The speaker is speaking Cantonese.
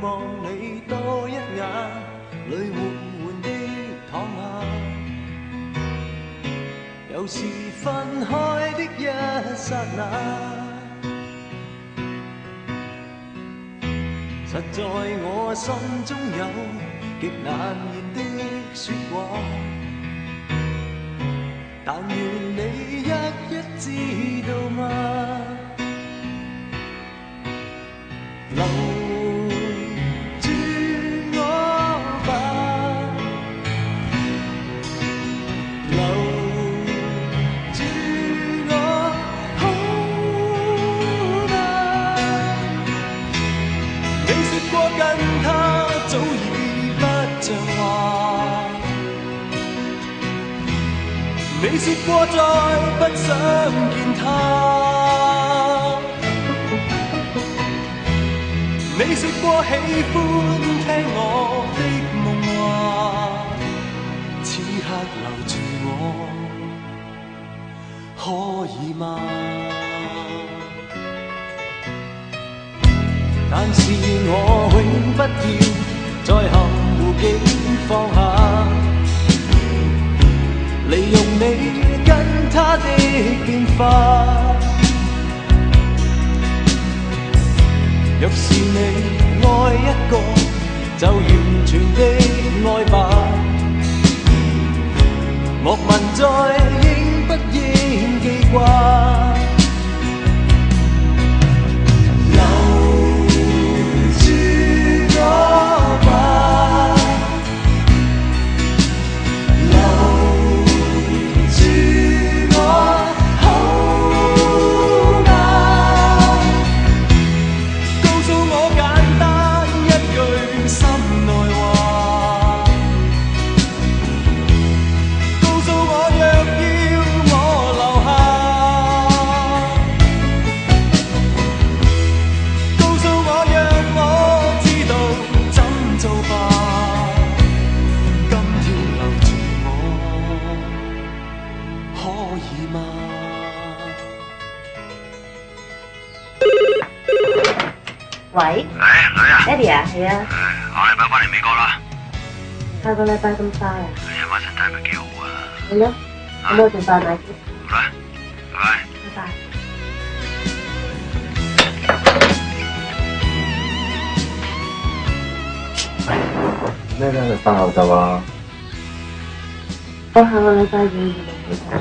望你多一眼，淚緩緩地淌下。有時分開的一剎那，實在我心中有極難言的説話，但願你一知道嗎？留住我吧，留住我好嗎？你說過跟他早已不像話，你說過再不想見他，你說過喜歡聽我的夢話，此刻留住我，可以嗎？但是我永不要再含糊境放下，利用你跟他的變化。若是你愛一個，就完全的愛吧。莫問再應不應記掛。留住我吧，留住我好嗎？告訴我簡單一句心內話，告訴我若要我留下，告訴我讓我知道怎做吧。今天留住我，可以嗎？喂，女啊 Eddie 啊，係啊，下禮拜翻嚟美國啦。下個禮拜咁快啊？阿媽身體咪幾好啊？係咯，咁我盡快買先。好啦，拜拜。拜拜。咩咧？你翻澳洲啊？我下個禮拜2月6號。